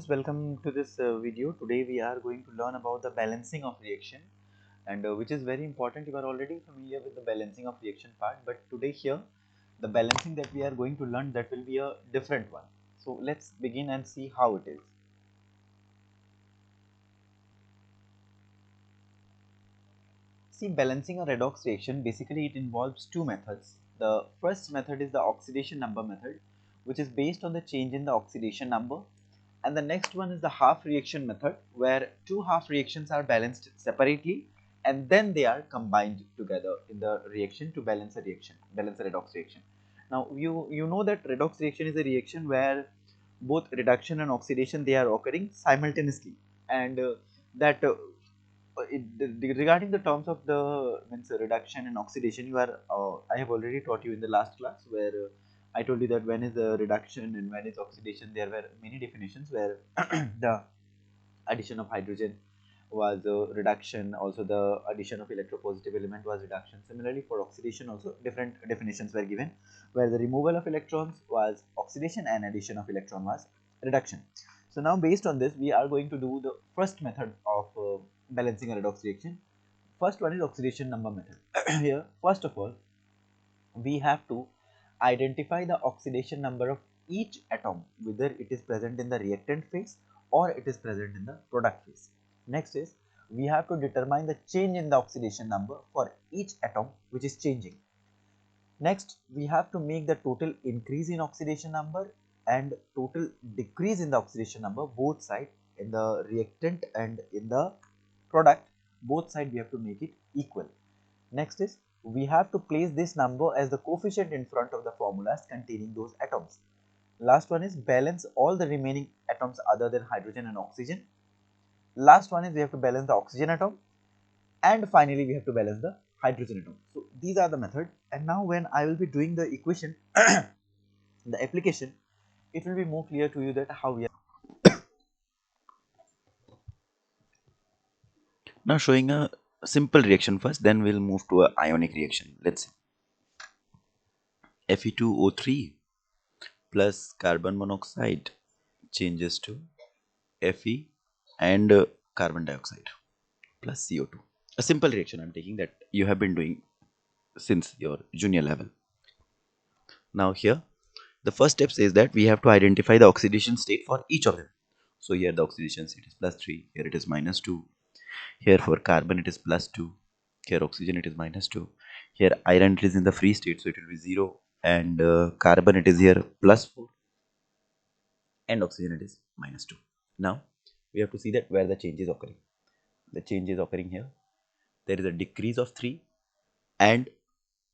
welcome to this video. Today we are going to learn about the balancing of reaction, and which is very important. You are already familiar with the balancing of reaction part, but today here the balancing that we are going to learn, that will be a different one. So let's begin and see how it is. See, balancing a redox reaction, basically it involves two methods. The first method is the oxidation number method, which is based on the change in the oxidation number, and the next one is the half reaction method, where two half reactions are balanced separately and then they are combined together in the reaction to balance a reaction, balance a redox reaction. Now you know that redox reaction is a reaction where both reduction and oxidation, they are occurring simultaneously, and that regarding the terms of the means reduction and oxidation, you are I have already taught you in the last class, where I told you that when is the reduction and when is oxidation. There were many definitions where the addition of hydrogen was reduction, also the addition of electropositive element was reduction. Similarly, for oxidation also different definitions were given, where the removal of electrons was oxidation and addition of electron was reduction. So now based on this, we are going to do the first method of balancing a redox reaction. First one is oxidation number method. Here, first of all, we have to identify the oxidation number of each atom, whether it is present in the reactant phase or it is present in the product phase. Next is, we have to determine the change in the oxidation number for each atom which is changing. Next, we have to make the total increase in oxidation number and total decrease in the oxidation number, both sides, in the reactant and in the product, both sides we have to make it equal. Next is, we have to place this number as the coefficient in front of the formulas containing those atoms. Last one is balance all the remaining atoms other than hydrogen and oxygen. Last one is we have to balance the oxygen atom, and finally we have to balance the hydrogen atom. So these are the method, and now when I will be doing the equation, the application, it will be more clear to you that how we are Now showing a simple reaction first, then we'll move to a ionic reaction. Let's see. Fe2O3 plus carbon monoxide changes to Fe and carbon dioxide plus CO2. A simple reaction I'm taking that you have been doing since your junior level. Now here, the first step says that we have to identify the oxidation state for each of them. So here the oxidation state is +3, here it is -2, here for carbon it is +2, here oxygen it is -2, here iron it is in the free state, so it will be 0, and carbon it is here +4, and oxygen it is -2. Now we have to see that where the change is occurring. The change is occurring here. There is a decrease of 3, and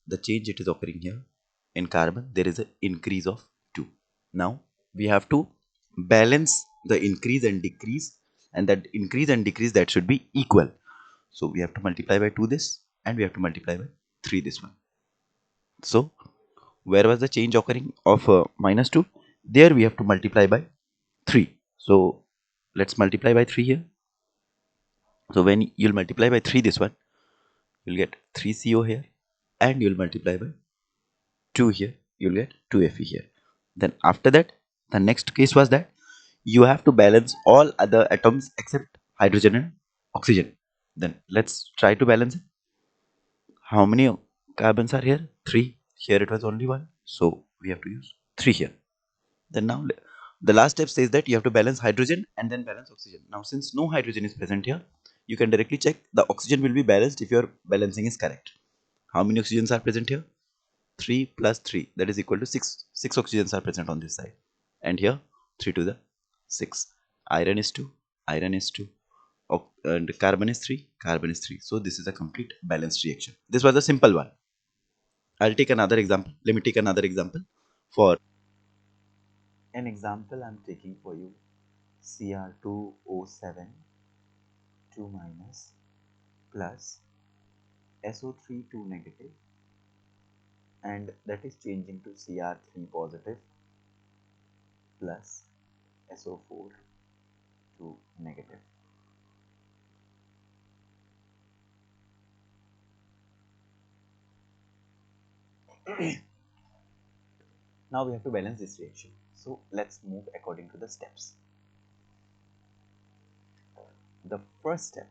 the change it is occurring here in carbon, there is an increase of 2. Now we have to balance the increase and decrease, and that increase and decrease, that should be equal. So we have to multiply by 2 this, and we have to multiply by 3 this one. So where was the change occurring of -2? There we have to multiply by 3. So let's multiply by 3 here. So when you'll multiply by 3 this one, you'll get 3CO here, and you'll multiply by 2 here, you'll get 2Fe here. Then after that, the next case was that you have to balance all other atoms except hydrogen and oxygen. Then let's try to balance it. How many carbons are here? 3. Here it was only 1, so we have to use 3 here. Then now the last step says that you have to balance hydrogen and then balance oxygen. Now since no hydrogen is present here, you can directly check the oxygen will be balanced if your balancing is correct. How many oxygens are present here? 3 plus 3, that is equal to 6. 6 oxygens are present on this side, and here 3 to the 6. Iron is 2, iron is 2, and carbon is 3, carbon is 3. So this is a complete balanced reaction. This was a simple one. I'll take another example. Let me take another example for an example. I'm taking for you Cr2O7 2 minus plus SO3 2 negative, and that is changing to Cr3 positive plus SO4 2 negative. Now we have to balance this reaction. So let's move according to the steps. the first step.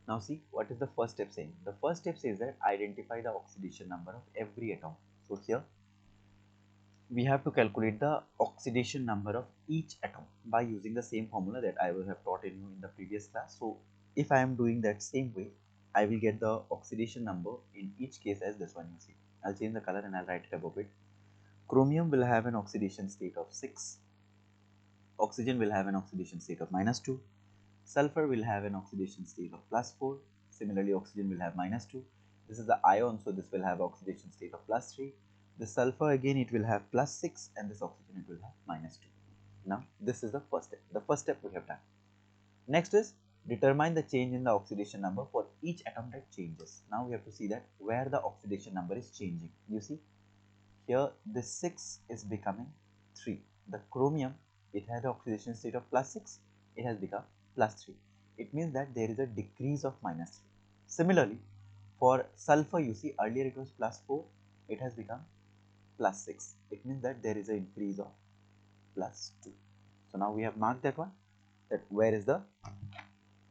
Now see, what is the first step saying? The first step says that identify the oxidation number of every atom. So here we have to calculate the oxidation number of each atom by using the same formula that I will have taught in you in the previous class. So if I am doing that same way, I will get the oxidation number in each case as this one. You see, I'll change the color and I'll write it above it. Chromium will have an oxidation state of 6, oxygen will have an oxidation state of -2, sulfur will have an oxidation state of +4, similarly oxygen will have -2. This is the ion, so this will have oxidation state of +3. The sulfur again it will have +6, and this oxygen it will have -2. Now this is the first step. The first step we have done. Next is determine the change in the oxidation number for each atom that changes. Now we have to see that where the oxidation number is changing. You see here this 6 is becoming 3. The chromium, it had an oxidation state of +6, it has become +3. It means that there is a decrease of -3. Similarly, for sulfur, you see earlier it was +4, it has become +6. It means that there is an increase of +2. So now we have marked that one, that where is the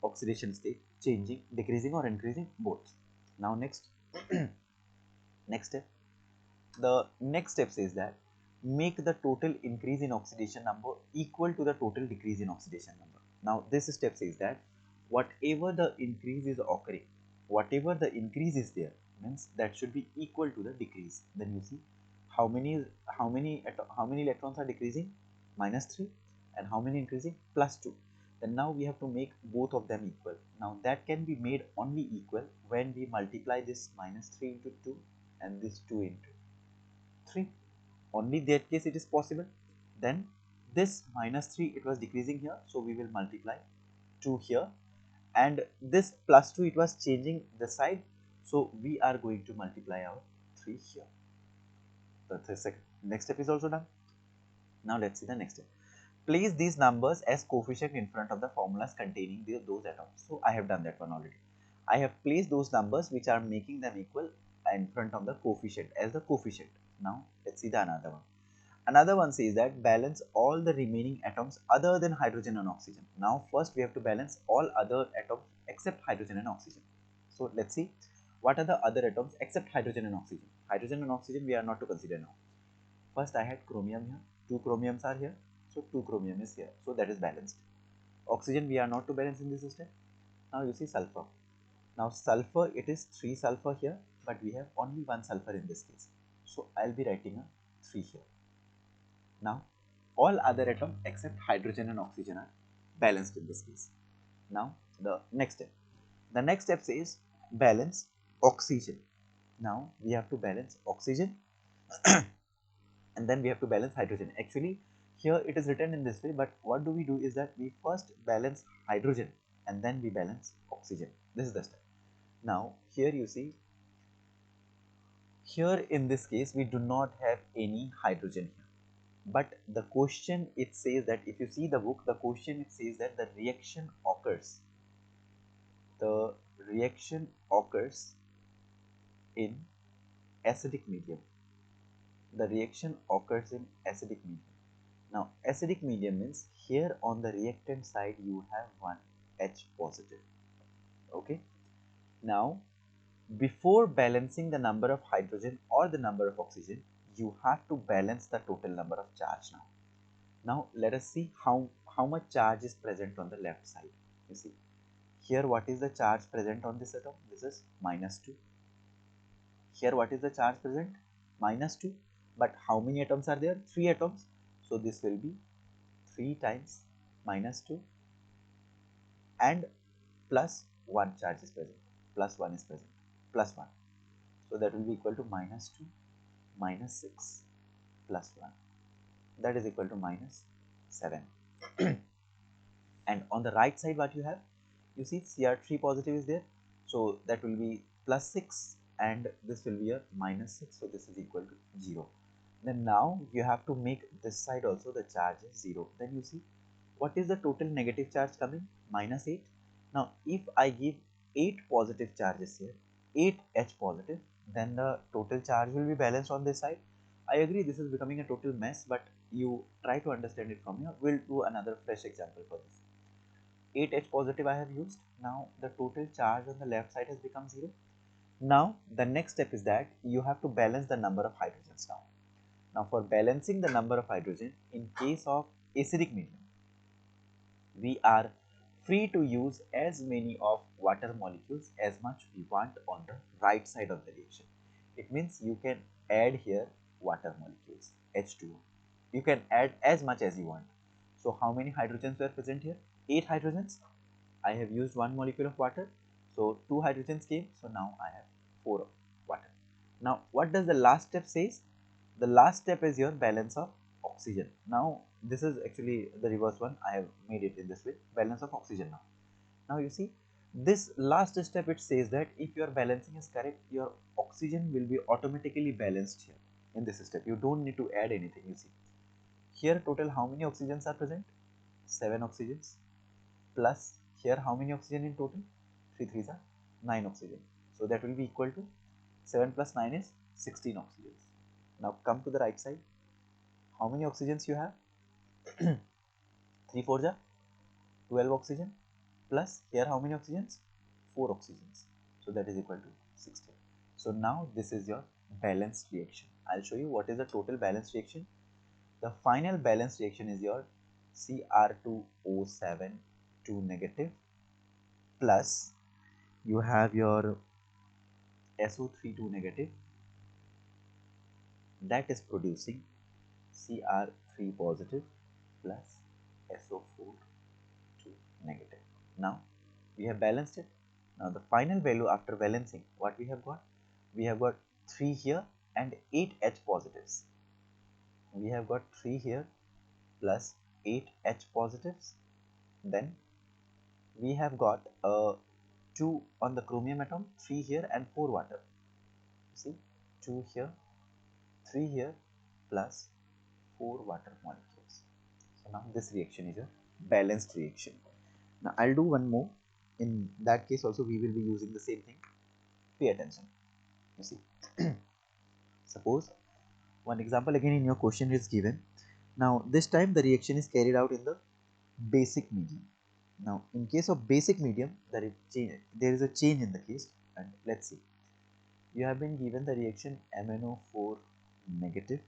oxidation state changing, decreasing or increasing, both. Now next, next step. The next step says that make the total increase in oxidation number equal to the total decrease in oxidation number. Now this step says that whatever the increase is occurring, whatever the increase is there, means that should be equal to the decrease. Then you see how many electrons are decreasing, -3, and how many increasing, +2. Then now we have to make both of them equal. Now that can be made only equal when we multiply this -3 into 2 and this 2 into 3. Only that case it is possible. Then this -3 it was decreasing here, so we will multiply 2 here, and this +2 it was changing the side, so we are going to multiply our 3 here. The next step is also done. Now let's see the next step. Place these numbers as coefficient in front of the formulas containing those atoms. So I have done that one already. I have placed those numbers which are making them equal in front of the coefficient as the coefficient. Now let's see the another one. Another one says that balance all the remaining atoms other than hydrogen and oxygen. Now first we have to balance all other atoms except hydrogen and oxygen. So let's see what are the other atoms except hydrogen and oxygen. Hydrogen and oxygen we are not to consider now. First I had chromium here, 2 chromiums are here, so 2 chromium is here, so that is balanced. Oxygen we are not to balance in this system. Now you see sulfur. Now sulfur, it is 3 sulfur here, but we have only 1 sulfur in this case, so I'll be writing a 3 here. Now all other atoms except hydrogen and oxygen are balanced in this case. Now the next step. The next step says balance oxygen. Now we have to balance oxygen and then we have to balance hydrogen. Actually here it is written in this way, but what do we do is that we first balance hydrogen and then we balance oxygen. This is the step. Now here you see, here in this case we do not have any hydrogen here, but the question it says that, if you see the book, the question it says that the reaction occurs in acidic medium. The reaction occurs in acidic medium. Now acidic medium means here on the reactant side you have one H positive. Okay. Now before balancing the number of hydrogen or the number of oxygen, you have to balance the total number of charge now. Now let us see how much charge is present on the left side. You see here what is the charge present on this atom? This is -2. Here what is the charge present? -2. But how many atoms are there? 3 atoms. So this will be 3 times -2 and plus 1 charge is present. Plus 1 is present. Plus 1. So that will be equal to -2 -6 plus 1. That is equal to -7. And on the right side what you have? You see Cr3 positive is there. So that will be +6 and this will be a -6. So this is equal to 0. Then now you have to make this side also the charge is 0. Then you see what is the total negative charge coming? -8. Now if I give 8 positive charges here, 8H positive, then the total charge will be balanced on this side. I agree this is becoming a total mess, but you try to understand it from here. We'll do another fresh example for this. 8H positive I have used. Now the total charge on the left side has become 0. Now the next step is that you have to balance the number of hydrogens now. Now for balancing the number of hydrogen in case of acidic medium, we are free to use as many of water molecules as much we want on the right side of the reaction. It means you can add here water molecules, H2O. You can add as much as you want. So how many hydrogens were present here? 8 hydrogens. I have used one molecule of water. So 2 hydrogens came. So now I have 4 of water. Now what does the last step says? The last step is your balance of oxygen. Now this is actually the reverse one. I have made it in this way, balance of oxygen. Now you see this last step, it says that if your balancing is correct, your oxygen will be automatically balanced here in this step. You don't need to add anything. You see here total how many oxygens are present? 7 oxygens, plus here how many oxygen in total? 3 3s are 9 oxygen. So that will be equal to 7 plus 9 is 16 oxygens. Now come to the right side. How many oxygens you have? 3 4 are 12 oxygen, plus here how many oxygens? 4 oxygens. So that is equal to 16. So now this is your balanced reaction. I'll show you what is the total balanced reaction. The final balanced reaction is your Cr2O7 2 negative, plus you have your SO3 2 negative, that is producing Cr3 positive plus SO4 2 negative. Now we have balanced it. Now the final value after balancing, what we have got? We have got 3 here and 8 H positives. We have got 3 here plus 8 H positives. Then we have got 2 on the chromium atom, 3 here and 4 water. See, 2 here, 3 here plus 4 water molecules. So now this reaction is a balanced reaction. Now I'll do one more. In that case also we will be using the same thing. Pay attention. You see, suppose one example again in your question is given. Now this time the reaction is carried out in the basic medium. Now in case of basic medium, there is a change in the case, and let's see. You have been given the reaction MnO4 negative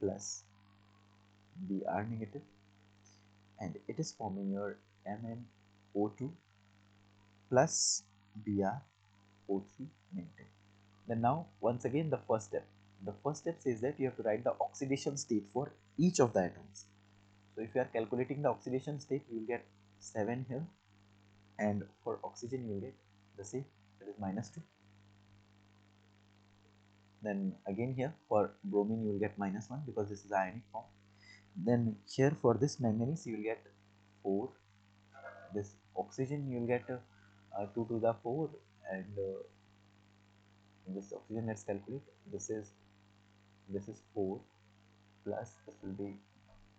plus Br negative, and it is forming your MnO2 plus BrO3 negative. Then now once again the first step. The first step says that you have to write the oxidation state for each of the atoms. So if you are calculating the oxidation state, you will get 7 here, and for oxygen you will get the same, that is -2. Then again here for bromine you will get -1 because this is ionic form. Then here for this manganese you will get 4. This oxygen you will get 2 to the 4, and this oxygen, let's calculate. This is 4 plus this will be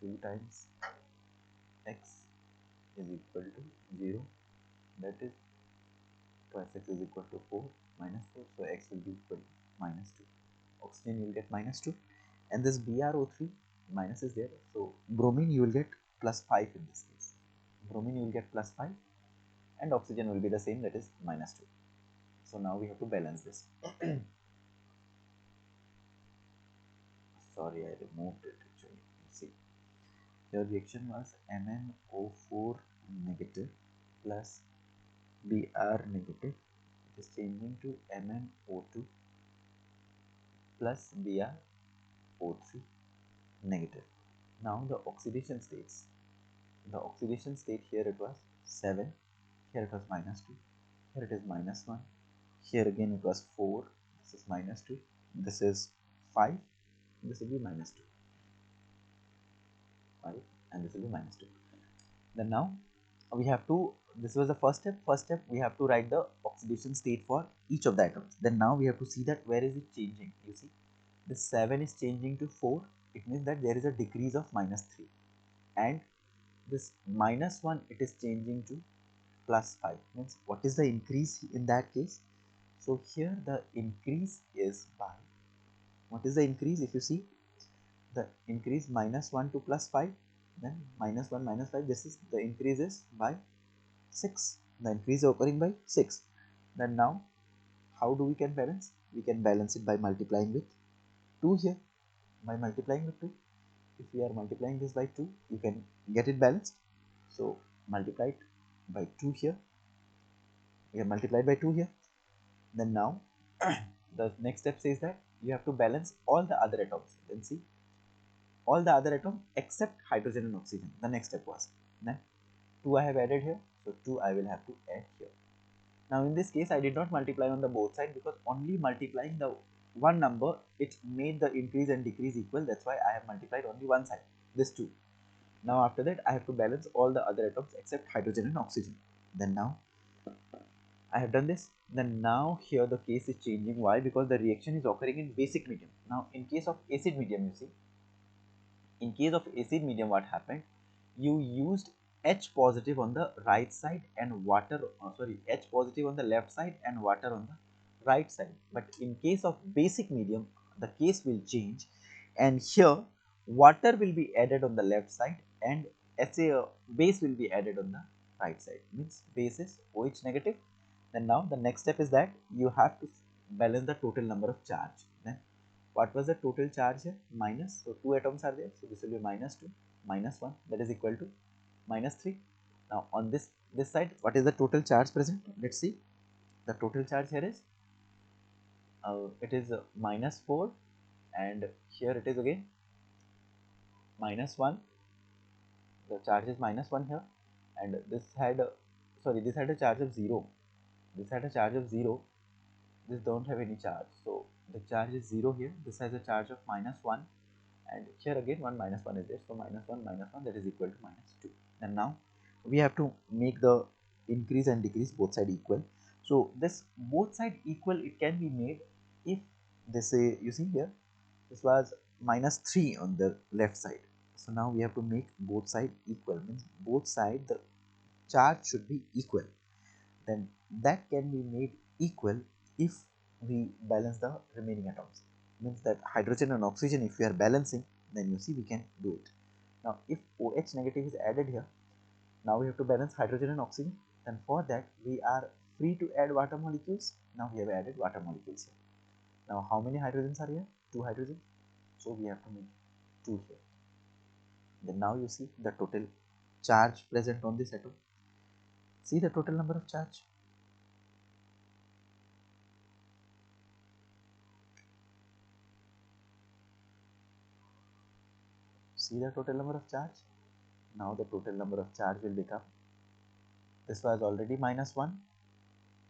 2 times x is equal to 0, that is twice x is equal to 4 minus 4, so x will be equal to -2. Oxygen you will get -2, and this BrO3 minus is there, so bromine you will get +5 in this case. Bromine you will get +5, and oxygen will be the same, that is -2. So now we have to balance this. Sorry, I removed it actually. See, the reaction was MnO4 negative plus Br negative. It is changing to MnO2 plus BrO3 negative. Now the oxidation states. The oxidation state, here it was 7, here it was -2, here it is -1, here again it was 4, this is -2, this is 5, this will be -2, 5, and this will be -2. Then now we have to, this was the first step. First step, we have to write the oxidation state for each of the atoms. Then now we have to see that where is it changing. You see, this 7 is changing to 4. It means that there is a decrease of -3, and this -1 it is changing to +5. Means what is the increase in that case? So here the increase is by, what is the increase? If you see the increase minus 1 to plus 5, then minus 1 minus 5, this is the increase is by 6, the increase is occurring by 6. Then now how do we can balance? We can balance it by multiplying with 2 here, by multiplying with 2. If we are multiplying this by 2, you can get it balanced. So multiply it by 2 here, we have multiplied by 2 here. Then now the next step says that you have to balance all the other atoms. Then see, all the other atoms except hydrogen and oxygen. The next step was, then 2 I have added here, so 2 I will have to add here. Now in this case I did not multiply on the both side, because only multiplying the one number it made the increase and decrease equal. That's why I have multiplied only one side, this 2. Now after that I have to balance all the other atoms except hydrogen and oxygen. Then now I have done this. Then now here the case is changing. Why? Because the reaction is occurring in basic medium. Now in case of acid medium, you see, in case of acid medium, what happened? You used H positive on the right side and water, H positive on the left side and water on the right side. But in case of basic medium, the case will change, and here water will be added on the left side and base will be added on the right side. Means base is OH negative. Then now the next step is that you have to balance the total number of charge. Then what was the total charge here? Minus. So 2 atoms are there. So this will be minus 2, minus 1, that is equal to minus 3. Now on this side, what is the total charge present? Let's see. The total charge here is it is minus 4, and here it is again minus 1. The charge is minus 1 here, and this had this had a charge of 0. This had a charge of 0. This don't have any charge, so the charge is 0 here. This has a charge of minus 1, and here again 1 minus 1 is there, so minus 1 that is equal to minus 2. And now we have to make the increase and decrease both side equal. So this both side equal, it can be made if this, you see here, this was minus 3 on the left side. So now we have to make both side equal, means both side the charge should be equal. Then that can be made equal if we balance the remaining atoms. Means that hydrogen and oxygen, if we are balancing, then you see we can do it. Now if OH negative is added here, now we have to balance hydrogen and oxygen. And for that we are free to add water molecules. Now we have added water molecules here. Now how many hydrogens are here? 2 hydrogens. So we have to make 2 here. Then now you see the total charge present on this atom. See the total number of charge. See the total number of charge. Now the total number of charge will become, this was already minus 1,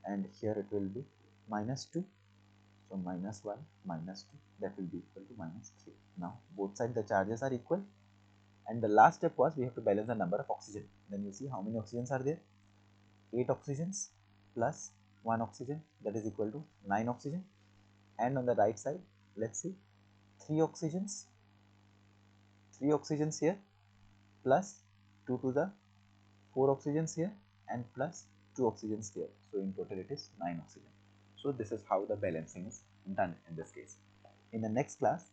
and here it will be minus 2. So minus 1 minus 2, that will be equal to minus 3. Now both sides the charges are equal, and the last step was we have to balance the number of oxygen. Then you see how many oxygens are there? 8 oxygens plus 1 oxygen, that is equal to 9 oxygen. And on the right side, let's see, 3 oxygens, 3 oxygens here, plus 2 to the 4 oxygens here, and plus 2 oxygens here. So in total it is 9 oxygen. So this is how the balancing is done in this case. In the next class,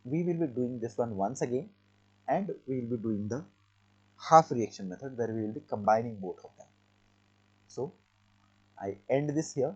we will be doing this one once again, and we will be doing the half reaction method, where we will be combining both of them. So I end this here.